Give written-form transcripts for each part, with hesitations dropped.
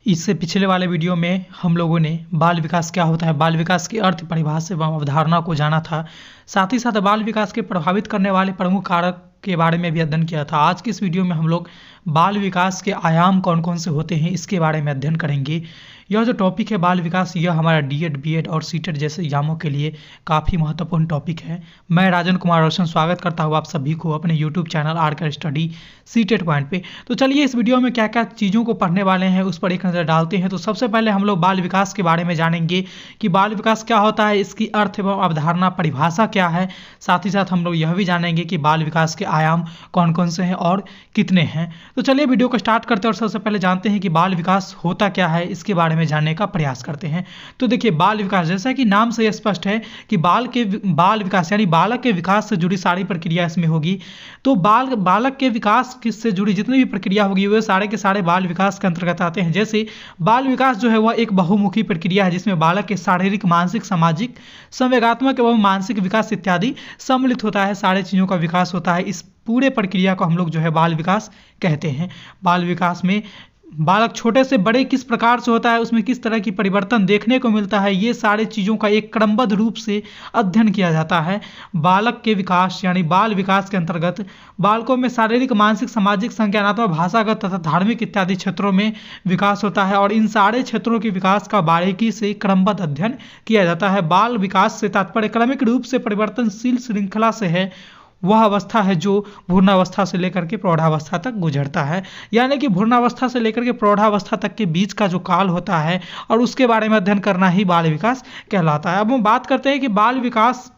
इससे पिछले वाले वीडियो में हम लोगों ने बाल विकास क्या होता है, बाल विकास की अर्थ परिभाषा एवं अवधारणा को जाना था। साथ ही साथ बाल विकास के प्रभावित करने वाले प्रमुख कारक के बारे में भी अध्ययन किया था। आज की इस वीडियो में हम लोग बाल विकास के आयाम कौन कौन से होते हैं इसके बारे में अध्ययन करेंगे। यह जो टॉपिक है बाल विकास, यह हमारा डीएड, बीएड और सीटेट जैसे एग्जामों के लिए काफ़ी महत्वपूर्ण टॉपिक है। मैं राजन कुमार रोशन स्वागत करता हूँ आप सभी को अपने YouTube channel are study CTET point पे। तो चलिए इस वीडियो में क्या क्या चीज़ों को पढ़ने वाले हैं उस पर एक नज़र डालते हैं। तो सबसे पहले हम लोग बाल विकास के बारे में जानेंगे कि बाल विकास क्या होता है, इसकी अर्थ एवं अवधारणा परिभाषा क्या है। साथ ही साथ हम लोग यह भी जानेंगे कि बाल विकास के आयाम कौन कौन से हैं और कितने हैं। तो चलिए वीडियो को स्टार्ट करते हैं और सबसे पहले जानते हैं कि बाल विकास होता क्या है, इसके बारे में जानने का प्रयास करते हैं। तो देखिए बाल विकास, जैसा कि नाम से स्पष्ट है कि बाल विकास यानी बालक के विकास से जुड़ी सारी प्रक्रिया इसमें होगी। तो बालक के विकास से जुड़ी जितनी भी प्रक्रिया होगी वे सारे के सारे बाल विकास के अंतर्गत आते हैं। जैसे बाल विकास जो है वह एक बहुमुखी प्रक्रिया है जिसमें बालक के शारीरिक, मानसिक, सामाजिक, संवेगात्मक एवं मानसिक विकास इत्यादि सम्मिलित होता है। सारे चीज़ों का विकास होता है। इस पूरे प्रक्रिया को हम लोग जो है बाल विकास कहते हैं। बाल विकास में बालक छोटे से बड़े किस प्रकार से होता है, उसमें किस तरह की परिवर्तन देखने को मिलता है, ये सारे चीज़ों का एक क्रमबद्ध रूप से अध्ययन किया जाता है। बालक के विकास यानी बाल विकास के अंतर्गत बालकों में शारीरिक, मानसिक, सामाजिक, संज्ञानात्मक, भाषागत तथा धार्मिक इत्यादि क्षेत्रों में विकास होता है और इन सारे क्षेत्रों के विकास का बारीकी से क्रमबद्ध अध्ययन किया जाता है। बाल विकास से तात्पर्य क्रमिक रूप से परिवर्तनशील श्रृंखला से है। वह अवस्था है जो भ्रूणावस्था से लेकर के प्रौढ़ावस्था तक गुजरता है। यानी कि भ्रूणावस्था से लेकर के प्रौढ़ावस्था तक के बीच का जो काल होता है और उसके बारे में अध्ययन करना ही बाल विकास कहलाता है। अब हम बात करते हैं कि बाल विकास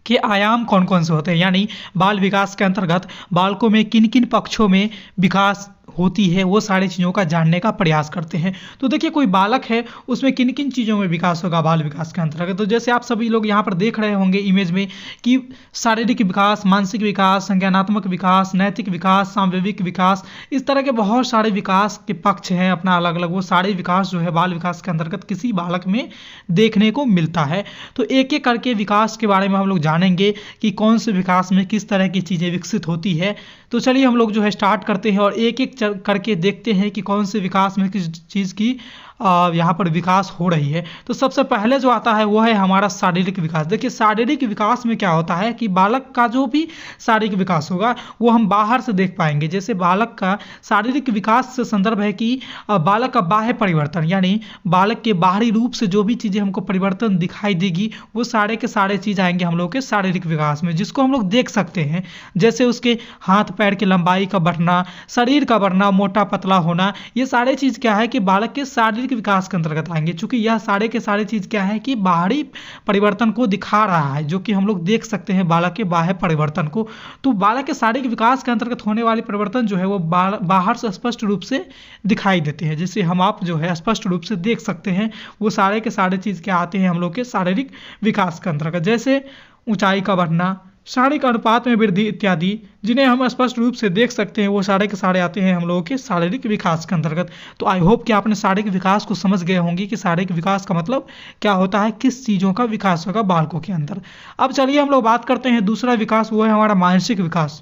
के आयाम कौन कौन से होते हैं, यानी बाल विकास के अंतर्गत बालकों में किन किन पक्षों में विकास होती है वो सारी चीज़ों का जानने का प्रयास करते हैं। तो देखिए कोई बालक है उसमें किन किन चीज़ों में विकास होगा बाल विकास के अंतर्गत। तो जैसे आप सभी लोग यहाँ पर देख रहे होंगे इमेज में कि शारीरिक विकास, मानसिक विकास, संज्ञानात्मक विकास, नैतिक विकास, सांवेगिक विकास, इस तरह के बहुत सारे विकास के पक्ष हैं अपना अलग अलग। वो सारे विकास जो है बाल विकास के अंतर्गत किसी बालक में देखने को मिलता है। तो एक एक करके विकास के बारे में हम लोग जानेंगे कि कौन से विकास में किस तरह की चीज़ें विकसित होती है। तो चलिए हम लोग जो है स्टार्ट करते हैं और एक एक करके देखते हैं कि कौन से विकास में किस चीज़ की यहाँ पर विकास हो रही है। तो सबसे पहले जो आता है वो है हमारा शारीरिक विकास। देखिए शारीरिक विकास में क्या होता है कि बालक का जो भी शारीरिक विकास होगा वो हम बाहर से देख पाएंगे। जैसे बालक का शारीरिक विकास से संदर्भ है कि बालक का बाह्य परिवर्तन, यानी बालक के बाहरी रूप से जो भी चीज़ें हमको परिवर्तन दिखाई देगी वो सारे के सारे चीज़ आएंगे हम लोग के शारीरिक विकास में, जिसको हम लोग देख सकते हैं। जैसे उसके हाथ पैर की लंबाई का बढ़ना, शरीर का बढ़ना, मोटा पतला होना, ये सारे चीज़ क्या है कि बालक के शारीरिक विकास के अंतर्गत आएंगे। चूंकि यह सारे के सारे चीज क्या है कि बाहरी परिवर्तन को दिखा रहा है, जो कि हम लोग देख सकते हैं बालक के बाह्य परिवर्तन को। तो बालक के शारीरिक विकास के अंतर्गत होने वाले परिवर्तन जो है वो बाहर से स्पष्ट रूप से दिखाई देते हैं, जिसे हम आप जो है स्पष्ट रूप से देख सकते हैं। वो सारे के सारे चीज क्या आते हैं हम लोग के शारीरिक विकास के अंतर्गत। जैसे ऊंचाई का बढ़ना, शारीरिक अनुपात में वृद्धि इत्यादि, जिन्हें हम स्पष्ट रूप से देख सकते हैं, वो सारे के सारे आते हैं हम लोगों के शारीरिक विकास के अंतर्गत। तो आई होप कि आपने शारीरिक विकास को समझ गए होंगे कि शारीरिक विकास का मतलब क्या होता है, किस चीज़ों का विकास होगा बालकों के अंदर। अब चलिए हम लोग बात करते हैं दूसरा विकास, वो है हमारा मानसिक विकास।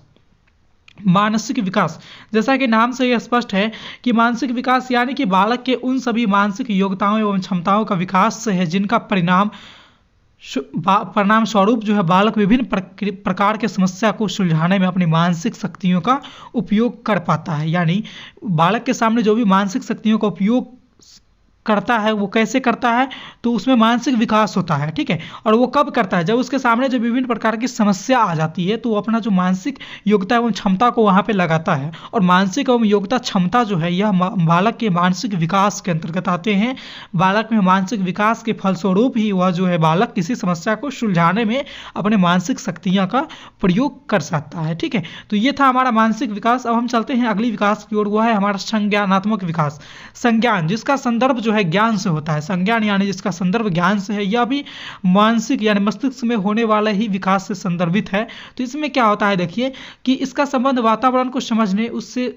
मानसिक विकास, जैसा कि नाम से यह स्पष्ट है कि मानसिक विकास यानी कि बालक के उन सभी मानसिक योग्यताओं एवं क्षमताओं का विकास से है जिनका परिणाम स्वरूप जो है बालक विभिन्न प्रकार के समस्या को सुलझाने में अपनी मानसिक शक्तियों का उपयोग कर पाता है। यानी बालक के सामने जो भी मानसिक शक्तियों का उपयोग करता है वो कैसे करता है, तो उसमें मानसिक विकास होता है। ठीक है, और वो कब करता है, जब उसके सामने जो विभिन्न प्रकार की समस्या आ जाती है तो वो अपना जो मानसिक योग्यता एवं क्षमता को वहाँ पे लगाता है। और मानसिक एवं योग्यता क्षमता जो है यह बालक के मानसिक विकास के अंतर्गत आते हैं। बालक में मानसिक विकास के फलस्वरूप ही वह जो है बालक किसी समस्या को सुलझाने में अपने मानसिक शक्तियाँ का प्रयोग कर सकता है। ठीक है, तो ये था हमारा मानसिक विकास। अब हम चलते हैं अगली विकास की ओर, वो है हमारा संज्ञानात्मक विकास। संज्ञान जिसका संदर्भ जो है ज्ञान से होता है, संज्ञान यानी जिसका संदर्भ ज्ञान से है, यह भी मानसिक यानी मस्तिष्क में होने वाला ही विकास से संदर्भित है। तो इसमें क्या होता है देखिए कि इसका संबंध वातावरण को समझने, उससे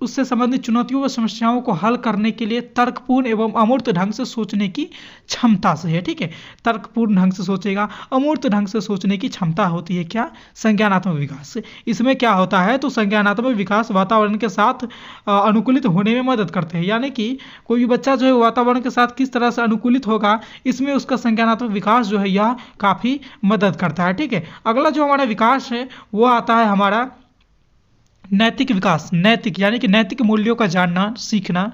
उससे संबंधित चुनौतियों व समस्याओं को हल करने के लिए तर्कपूर्ण एवं अमूर्त ढंग से सोचने की क्षमता से है। ठीक है, तर्कपूर्ण ढंग से सोचेगा, अमूर्त ढंग से सोचने की क्षमता होती है क्या, संज्ञानात्मक विकास से। इसमें क्या होता है, तो संज्ञानात्मक विकास वातावरण के साथ अनुकूलित होने में मदद करते हैं, यानी कि कोई भी बच्चा जो है वातावरण के साथ किस तरह से अनुकूलित होगा, इसमें उसका संज्ञानात्मक विकास जो है यह काफ़ी मदद करता है। ठीक है, अगला जो हमारा विकास है वो आता है हमारा नैतिक विकास। नैतिक यानी कि नैतिक मूल्यों का जानना, सीखना,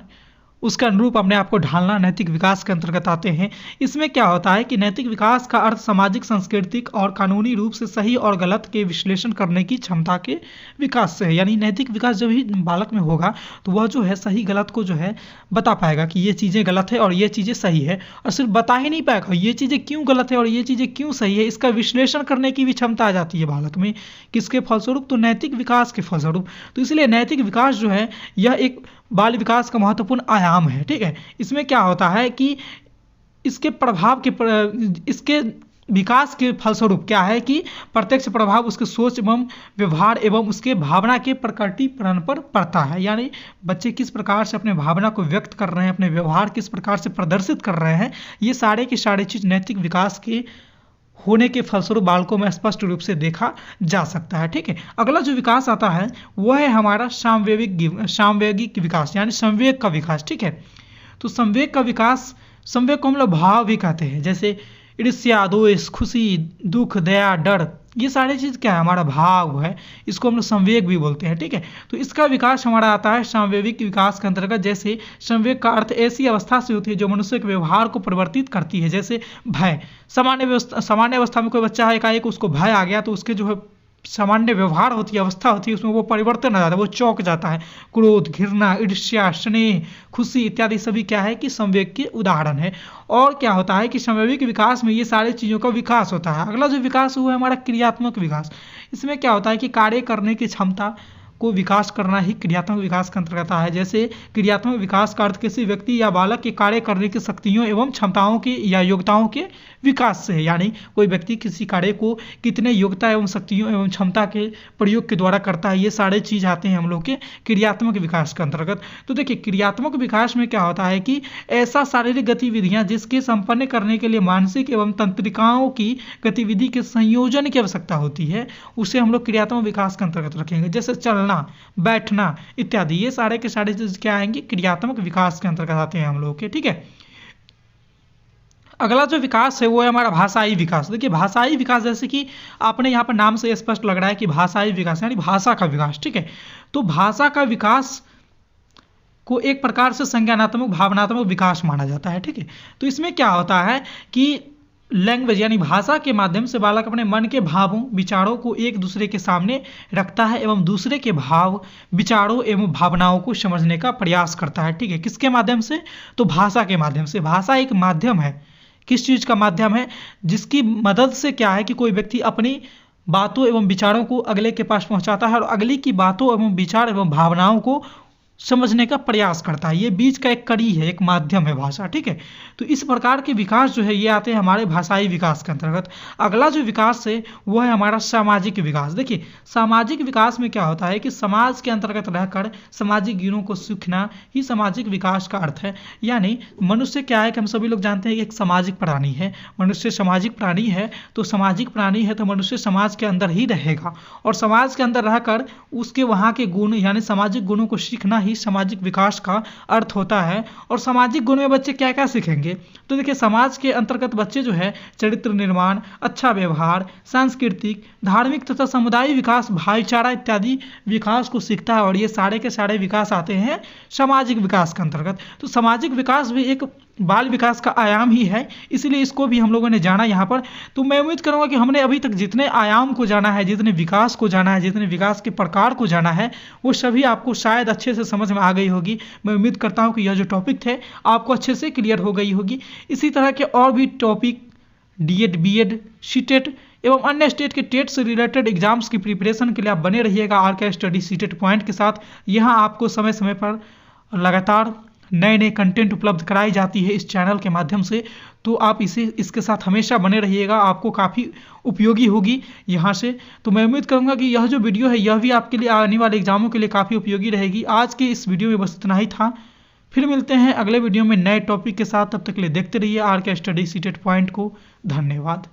उसके अनुरूप अपने आप को ढालना नैतिक विकास के अंतर्गत आते हैं। इसमें क्या होता है कि नैतिक विकास का अर्थ सामाजिक, सांस्कृतिक और कानूनी रूप से सही और गलत के विश्लेषण करने की क्षमता के विकास से है। यानी नैतिक विकास जब भी बालक में होगा तो वह जो है सही गलत को जो है बता पाएगा कि ये चीज़ें गलत है और ये चीज़ें सही है, और सिर्फ बता ही नहीं पाएगा ये चीज़ें क्यों गलत है और ये चीज़ें क्यों सही है, इसका विश्लेषण करने की भी क्षमता आ जाती है बालक में। किसके फलस्वरूप, तो नैतिक विकास के फलस्वरूप। तो इसलिए नैतिक विकास जो है यह एक बाल विकास का महत्वपूर्ण आयाम है। ठीक है, इसमें क्या होता है कि इसके प्रभाव के इसके विकास के फलस्वरूप क्या है कि प्रत्यक्ष प्रभाव उसके सोच एवं व्यवहार एवं उसके भावना के प्रकटीकरण पर पड़ता है। यानी बच्चे किस प्रकार से अपने भावना को व्यक्त कर रहे हैं, अपने व्यवहार किस प्रकार से प्रदर्शित कर रहे हैं, ये सारे के सारे चीज़ नैतिक विकास के होने के फलस्वरूप बालकों में स्पष्ट रूप से देखा जा सकता है। ठीक है, अगला जो विकास आता है वह है हमारा सामवेगिक विकास, यानी संवेग का विकास। ठीक है, तो संवेग का विकास, संवेग को हम लोग भाव भी कहते हैं, जैसे ईर्ष्या, द्वेष, खुशी, दुख, दया, डर, ये सारी चीज़ क्या है, हमारा भाव है, इसको हम लोग संवेग भी बोलते हैं। ठीक है, तो इसका विकास हमारा आता है सामवेगिक विकास के अंतर्गत। जैसे संवेग का अर्थ ऐसी अवस्था से होती है जो मनुष्य के व्यवहार को परिवर्तित करती है। जैसे भय, सामान्य अवस्था में कोई बच्चा है, एकाएक उसको भय आ गया तो उसके जो है सामान्य व्यवहार होती है, अवस्था होती है, उसमें वो परिवर्तन आ जाता है, वो चौंक जाता है। क्रोध, घृणा, ईर्ष्या, स्नेह, खुशी इत्यादि सभी क्या है कि संवेग के उदाहरण है। और क्या होता है कि संवेगिक विकास में ये सारी चीज़ों का विकास होता है। अगला जो विकास हुआ है हमारा क्रियात्मक विकास। इसमें क्या होता है कि कार्य करने की क्षमता को विकास करना ही क्रियात्मक विकास के अंतर्गत आता है। जैसे क्रियात्मक विकास का अर्थ किसी व्यक्ति या बालक के कार्य करने की शक्तियों एवं क्षमताओं के या योग्यताओं के विकास से है। यानी कोई व्यक्ति किसी कार्य को कितने योग्यता एवं शक्तियों एवं क्षमता के प्रयोग के द्वारा करता है, ये सारे चीज़ आते हैं हम लोग के क्रियात्मक विकास के अंतर्गत। तो देखिए क्रियात्मक विकास में क्या होता है कि ऐसा शारीरिक गतिविधियाँ जिसके संपन्न करने के लिए मानसिक एवं तंत्रिकाओं की गतिविधि के संयोजन की आवश्यकता होती है, उसे हम लोग क्रियात्मक विकास के अंतर्गत रखेंगे। जैसे चलना, बैठना इत्यादि, ये सारे के सारे चीज क्या आएंगे, क्रियात्मक विकास के अंतर्गत आते हैं हम लोग के। ठीक है, अगला जो विकास है वो है हमारा भाषाई विकास। देखिए भाषाई विकास, जैसे कि आपने यहाँ पर नाम से स्पष्ट लग रहा है कि भाषाई विकास यानी भाषा का विकास। ठीक है, तो भाषा का विकास को एक प्रकार से संज्ञानात्मक भावनात्मक विकास माना जाता है। ठीक है, तो इसमें क्या होता है कि लैंग्वेज यानी भाषा के माध्यम से बालक अपने मन के भावों विचारों को एक दूसरे के सामने रखता है एवं दूसरे के भाव विचारों एवं भावनाओं को समझने का प्रयास करता है। ठीक है, किसके माध्यम से, तो भाषा के माध्यम से। भाषा एक माध्यम है, किस चीज़ का माध्यम है, जिसकी मदद से क्या है कि कोई व्यक्ति अपनी बातों एवं विचारों को अगले के पास पहुंचाता है और अगले की बातों एवं विचार एवं भावनाओं को समझने का प्रयास करता है। ये बीच का एक कड़ी है, एक माध्यम है भाषा। ठीक है, तो इस प्रकार के विकास जो है ये आते हैं हमारे भाषाई विकास के अंतर्गत। अगला जो विकास है वो है हमारा सामाजिक विकास। देखिए सामाजिक विकास में क्या होता है कि समाज के अंतर्गत रहकर सामाजिक गुणों को सीखना ही सामाजिक विकास का अर्थ है। यानी मनुष्य क्या है कि हम सभी लोग जानते हैं कि एक सामाजिक प्राणी है, मनुष्य सामाजिक प्राणी है, तो सामाजिक प्राणी है तो मनुष्य समाज के अंदर ही रहेगा और समाज के अंदर रहकर उसके वहाँ के गुण यानी सामाजिक गुणों को सीखना ही सामाजिक विकास का अर्थ होता है। और सामाजिक गुण में बच्चे क्या क्या सीखेंगे, तो देखिए समाज के अंतर्गत बच्चे जो है चरित्र निर्माण, अच्छा व्यवहार, सांस्कृतिक, धार्मिक तथा समुदाय विकास, भाईचारा इत्यादि विकास को सीखता है और ये सारे के सारे विकास आते हैं सामाजिक विकास के अंतर्गत। तो सामाजिक विकास भी एक बाल विकास का आयाम ही है, इसलिए इसको भी हम लोगों ने जाना यहाँ पर। तो मैं उम्मीद करूँगा कि हमने अभी तक जितने आयाम को जाना है, जितने विकास को जाना है, जितने विकास के प्रकार को जाना है, वो सभी आपको शायद अच्छे से समझ में आ गई होगी। मैं उम्मीद करता हूँ कि यह जो टॉपिक थे आपको अच्छे से क्लियर हो गई होगी। इसी तरह के और भी टॉपिक डीएड, बीएड, सीटेट एवं अन्य स्टेट के टेट से रिलेटेड एग्जाम्स की प्रिपरेशन के लिए आप बने रहिएगा आर के स्टडी सीटेट पॉइंट के साथ। यहाँ आपको समय समय पर लगातार नए नए कंटेंट उपलब्ध कराई जाती है इस चैनल के माध्यम से। तो आप इसके साथ हमेशा बने रहिएगा, आपको काफ़ी उपयोगी होगी यहाँ से। तो मैं उम्मीद करूँगा कि यह जो वीडियो है यह भी आपके लिए आने वाले एग्जामों के लिए काफ़ी उपयोगी रहेगी। आज के इस वीडियो में बस इतना ही था। फिर मिलते हैं अगले वीडियो में नए टॉपिक के साथ। तब तक के लिए देखते रहिए आर के स्टडी सीटेट पॉइंट को। धन्यवाद।